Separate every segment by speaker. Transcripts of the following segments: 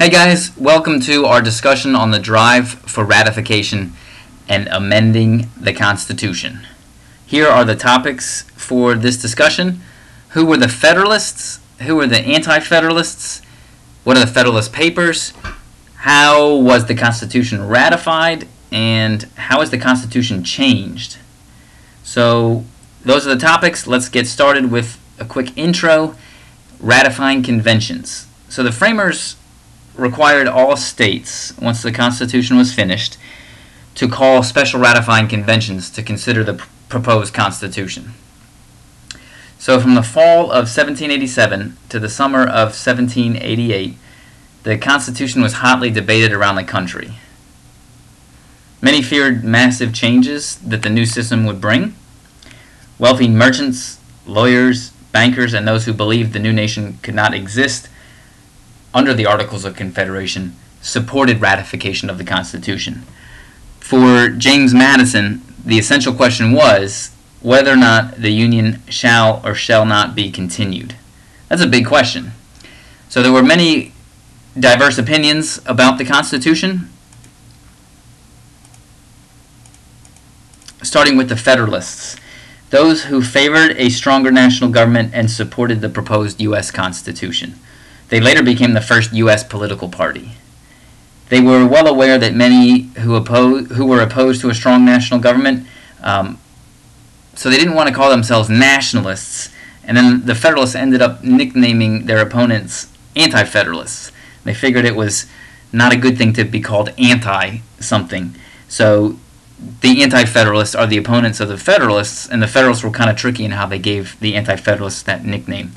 Speaker 1: Hey guys, welcome to our discussion on the drive for ratification and amending the Constitution. Here are the topics for this discussion. Who were the Federalists? Who were the Anti-Federalists? What are the Federalist Papers? How was the Constitution ratified? And how is the Constitution changed? So those are the topics. Let's get started with a quick intro. Ratifying conventions. So the framers required all states, once the Constitution was finished, to call special ratifying conventions to consider the proposed Constitution. So from the fall of 1787 to the summer of 1788, the Constitution was hotly debated around the country. Many feared massive changes that the new system would bring. Wealthy merchants, lawyers, bankers, and those who believed the new nation could not exist under the Articles of Confederation supported ratification of the Constitution. For James Madison, the essential question was whether or not the Union shall or shall not be continued. That's a big question. So there were many diverse opinions about the Constitution, starting with the Federalists, those who favored a stronger national government and supported the proposed U.S. Constitution. They later became the first U.S. political party. They were well aware that many who were opposed to a strong national government, so they didn't want to call themselves nationalists, and then the Federalists ended up nicknaming their opponents Anti-Federalists. They figured it was not a good thing to be called anti-something, so the Anti-Federalists are the opponents of the Federalists, and the Federalists were kind of tricky in how they gave the Anti-Federalists that nickname.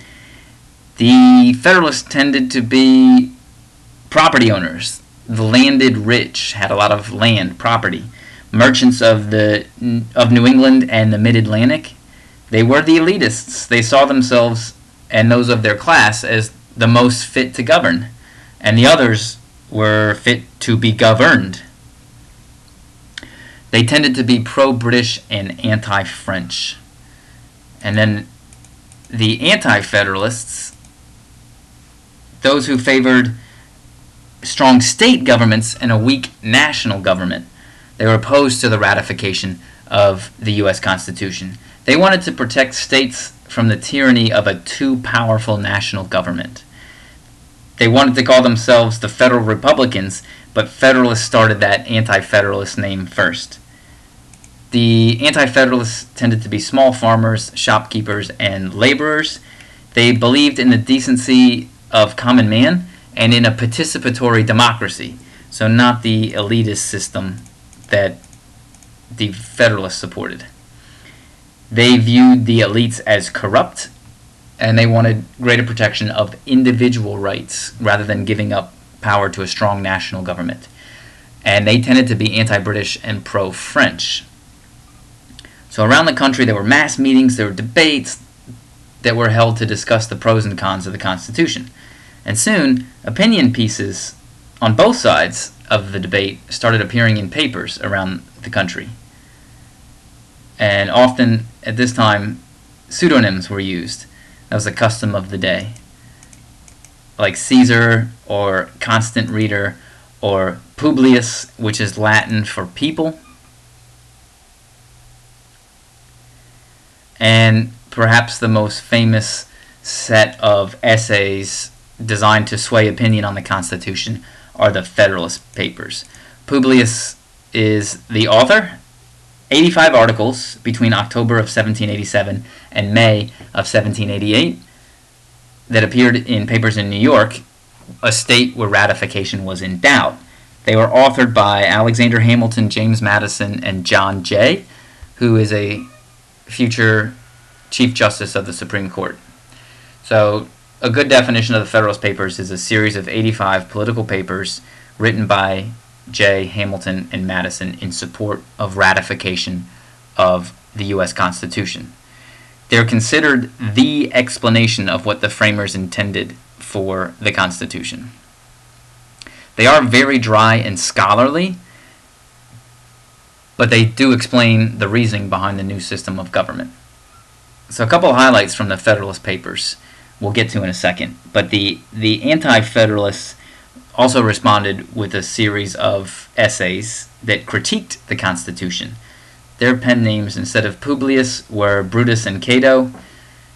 Speaker 1: The Federalists tended to be property owners. The landed rich had a lot of land, property. Merchants of New England and the Mid-Atlantic, they were the elitists. They saw themselves and those of their class as the most fit to govern, and the others were fit to be governed. They tended to be pro-British and anti-French. And then the Anti-Federalists, those who favored strong state governments and a weak national government. They were opposed to the ratification of the U.S. Constitution. They wanted to protect states from the tyranny of a too powerful national government. They wanted to call themselves the Federal Republicans, but Federalists started that Anti-Federalist name first. The Anti-Federalists tended to be small farmers, shopkeepers, and laborers. They believed in the decency of common man and in a participatory democracy, so not the elitist system that the Federalists supported. They viewed the elites as corrupt, and they wanted greater protection of individual rights rather than giving up power to a strong national government. And they tended to be anti-British and pro-French. So around the country there were mass meetings, there were debates that were held to discuss the pros and cons of the Constitution. And soon, opinion pieces on both sides of the debate started appearing in papers around the country. And often, at this time, pseudonyms were used. That was a custom of the day. Like Caesar, or Constant Reader, or Publius, which is Latin for people. And perhaps the most famous set of essays designed to sway opinion on the Constitution are the Federalist Papers. Publius is the author. 85 articles between October of 1787 and May of 1788 that appeared in papers in New York, a state where ratification was in doubt. They were authored by Alexander Hamilton, James Madison, and John Jay, who is a future Chief Justice of the Supreme Court. So a good definition of the Federalist Papers is a series of 85 political papers written by Jay, Hamilton, and Madison in support of ratification of the U.S. Constitution. They're considered the explanation of what the framers intended for the Constitution. They are very dry and scholarly, but they do explain the reasoning behind the new system of government. So a couple of highlights from the Federalist Papers we'll get to in a second. But the Anti-Federalists also responded with a series of essays that critiqued the Constitution. Their pen names, instead of Publius, were Brutus and Cato.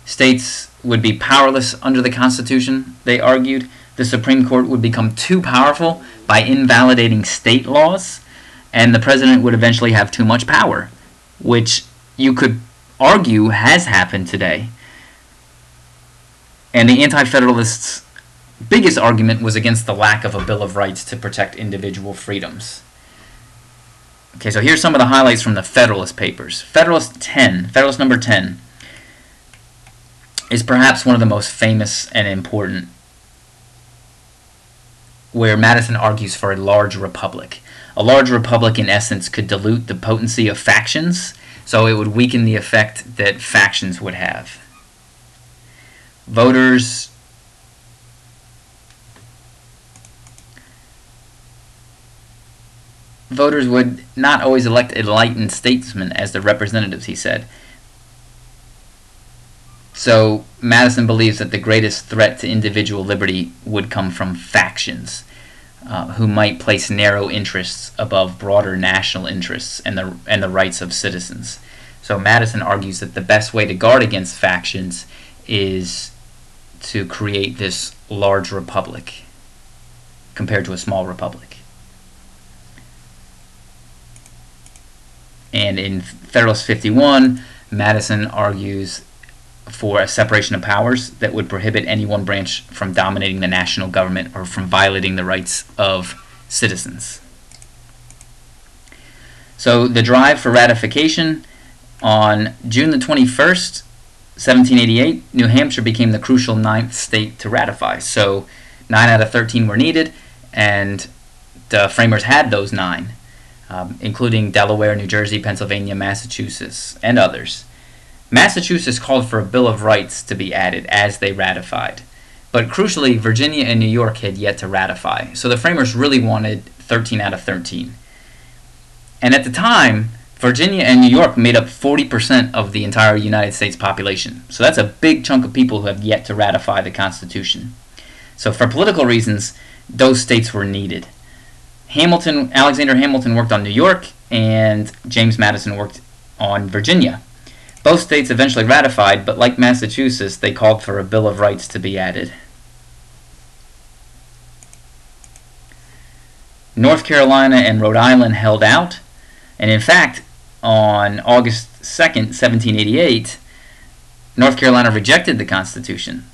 Speaker 1: States would be powerless under the Constitution, they argued. The Supreme Court would become too powerful by invalidating state laws, and the president would eventually have too much power, which you could argue has happened today. And the Anti-Federalists' biggest argument was against the lack of a Bill of Rights to protect individual freedoms. Okay, so here's some of the highlights from the Federalist Papers. Federalist number 10, is perhaps one of the most famous and important, where Madison argues for a large republic. A large republic, in essence, could dilute the potency of factions, so it would weaken the effect that factions would have. Voters would not always elect enlightened statesmen as their representatives, he said. So Madison believes that the greatest threat to individual liberty would come from factions, who might place narrow interests above broader national interests and the rights of citizens. So Madison argues that the best way to guard against factions is to create this large republic compared to a small republic. And in Federalist 51, Madison argues for a separation of powers that would prohibit any one branch from dominating the national government or from violating the rights of citizens. So the drive for ratification: on June the 21st, 1788, New Hampshire became the crucial 9th state to ratify. So 9 out of 13 were needed, and the framers had those 9. Including Delaware, New Jersey, Pennsylvania, Massachusetts, and others. Massachusetts called for a Bill of Rights to be added as they ratified. But crucially, Virginia and New York had yet to ratify. So the framers really wanted 13 out of 13. And at the time, Virginia and New York made up 40% of the entire United States population. So that's a big chunk of people who have yet to ratify the Constitution. So for political reasons, those states were needed. Alexander Hamilton worked on New York, and James Madison worked on Virginia. Both states eventually ratified, but like Massachusetts, they called for a Bill of Rights to be added. North Carolina and Rhode Island held out, and in fact, on August 2nd, 1788, North Carolina rejected the Constitution.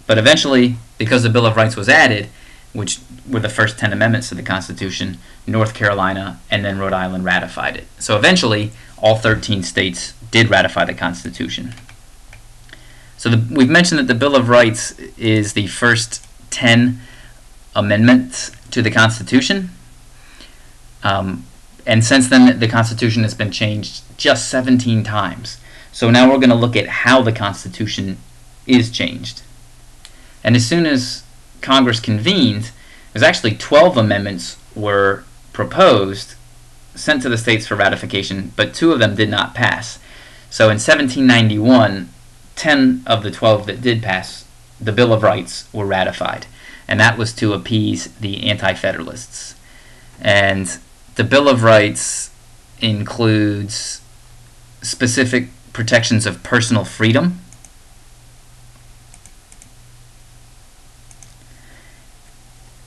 Speaker 1: But eventually, because the Bill of Rights was added, which were the first 10 amendments to the Constitution, North Carolina and then Rhode Island ratified it. So eventually, all 13 states did ratify the Constitution. So we've mentioned that the Bill of Rights is the first 10 amendments to the Constitution. And since then, the Constitution has been changed just 17 times. So now we're going to look at how the Constitution is changed. And as soon as Congress convened, there's actually 12 amendments were proposed, sent to the states for ratification, but 2 of them did not pass. So in 1791, 10 of the 12 that did pass, the Bill of Rights, were ratified. And that was to appease the Anti-Federalists. And the Bill of Rights includes specific protections of personal freedom,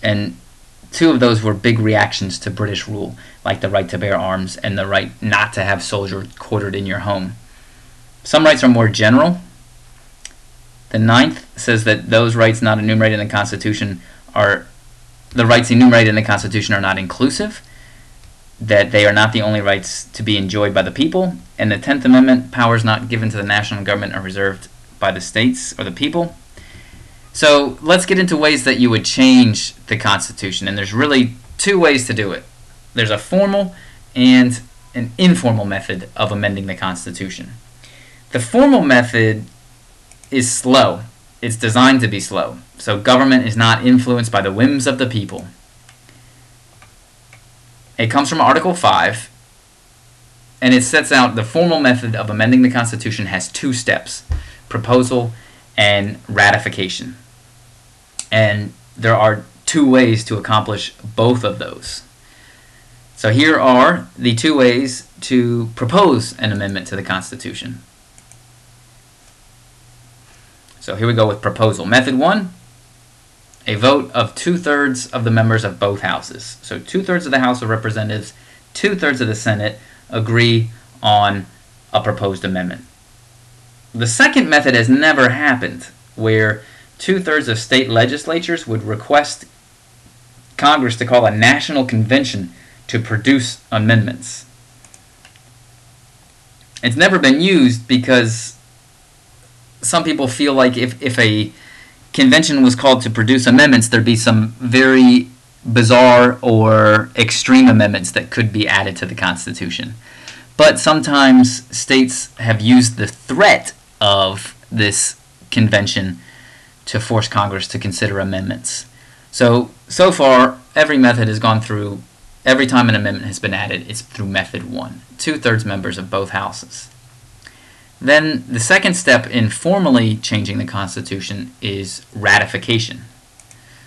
Speaker 1: and 2 of those were big reactions to British rule, like the right to bear arms and the right not to have soldiers quartered in your home. Some rights are more general. The 9th says that those rights not enumerated in the Constitution are not inclusive, that they are not the only rights to be enjoyed by the people, and the 10th Amendment, powers not given to the national government are reserved by the states or the people. So let's get into ways that you would change the Constitution, and there's really 2 ways to do it. There's a formal and an informal method of amending the Constitution. The formal method is slow. It's designed to be slow, so government is not influenced by the whims of the people. It comes from Article 5, and it sets out the formal method of amending the Constitution has 2 steps: proposal and ratification. And there are two ways to accomplish both of those. So here are the two ways to propose an amendment to the Constitution. So here we go with proposal. Method 1, a vote of 2/3 of the members of both houses. So 2/3 of the House of Representatives, 2/3 of the Senate agree on a proposed amendment. The second method has never happened, where 2/3 of state legislatures would request Congress to call a national convention to produce amendments. It's never been used because some people feel like if a convention was called to produce amendments, there'd be some very bizarre or extreme amendments that could be added to the Constitution. But sometimes states have used the threat of this convention to force Congress to consider amendments. So far, every method has gone through, every time an amendment has been added, it's through method 1, 2/3 members of both houses. Then the second step in formally changing the Constitution is ratification.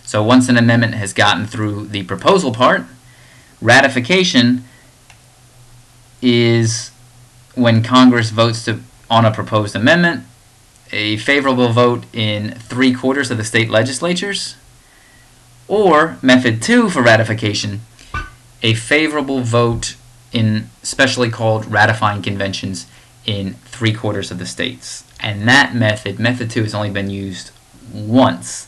Speaker 1: So once an amendment has gotten through the proposal part, ratification is when Congress votes on a proposed amendment, a favorable vote in 3/4 of the state legislatures, or method 2 for ratification, a favorable vote in specially called ratifying conventions in 3/4 of the states. And that method, method 2, has only been used once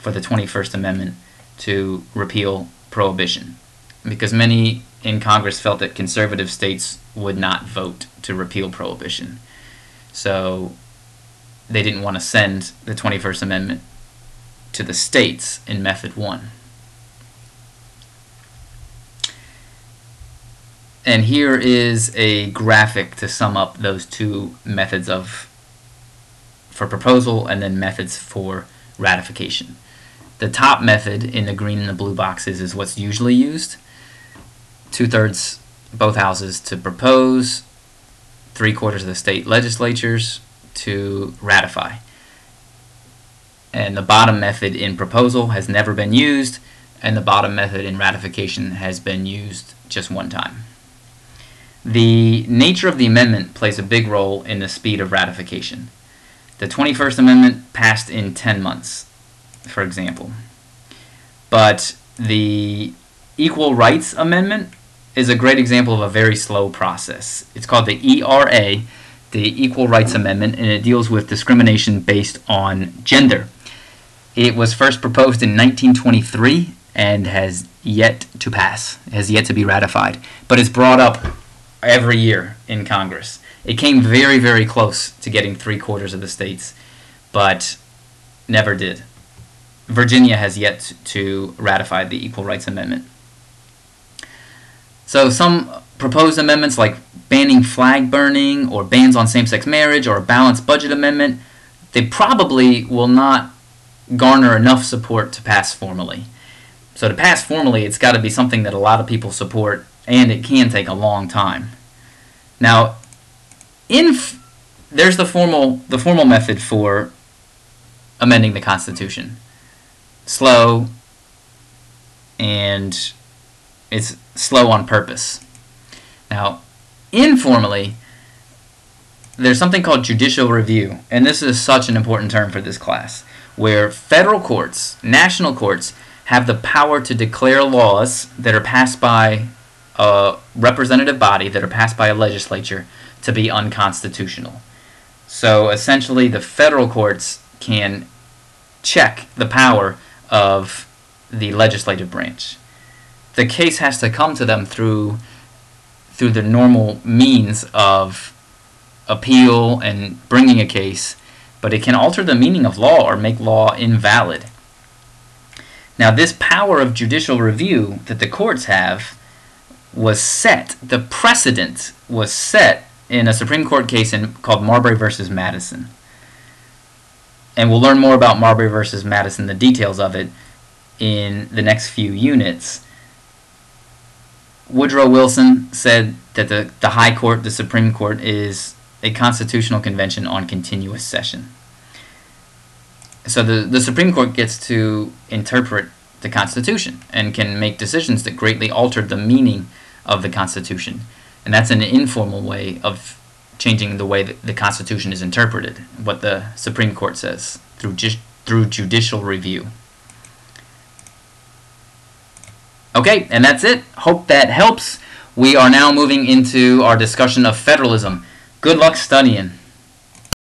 Speaker 1: for the 21st Amendment to repeal prohibition, because many in Congress felt that conservative states would not vote to repeal prohibition. So they didn't want to send the 21st Amendment to the states in method 1. And here is a graphic to sum up those two methods for proposal and then methods for ratification. The top method in the green and the blue boxes is what's usually used. 2/3 both houses to propose, 3/4 of the state legislatures to ratify. And the bottom method in proposal has never been used, and the bottom method in ratification has been used just one time. The nature of the amendment plays a big role in the speed of ratification. The 21st Amendment passed in 10 months, for example. But the Equal Rights Amendment is a great example of a very slow process. It's called the ERA, the Equal Rights Amendment, and it deals with discrimination based on gender. It was first proposed in 1923 and has yet to pass, has yet to be ratified, but it's brought up every year in Congress. It came very, very close to getting 3/4 of the states, but never did. Virginia has yet to ratify the Equal Rights Amendment. So some proposed amendments like banning flag burning or bans on same-sex marriage or a balanced budget amendment, they probably will not garner enough support to pass formally. So to pass formally, it's got to be something that a lot of people support, and it can take a long time. Now, there's the formal method for amending the Constitution. Slow, and it's slow on purpose. Now, informally, there's something called judicial review, and this is such an important term for this class, where federal courts, national courts, have the power to declare laws that are passed by a representative body, that are passed by a legislature, to be unconstitutional. So essentially the federal courts can check the power of the legislative branch. The case has to come to them through the normal means of appeal and bringing a case, but it can alter the meaning of law or make law invalid. Now, this power of judicial review that the courts have was set, the precedent was set in a Supreme Court case called Marbury v. Madison. And we'll learn more about Marbury v. Madison, the details of it, in the next few units. Woodrow Wilson said that the High Court, the Supreme Court, is a constitutional convention on continuous session. So the Supreme Court gets to interpret the Constitution and can make decisions that greatly alter the meaning of the Constitution. And that's an informal way of changing the way that the Constitution is interpreted, what the Supreme Court says, through judicial review. Okay, and that's it. Hope that helps. We are now moving into our discussion of federalism. Good luck studying.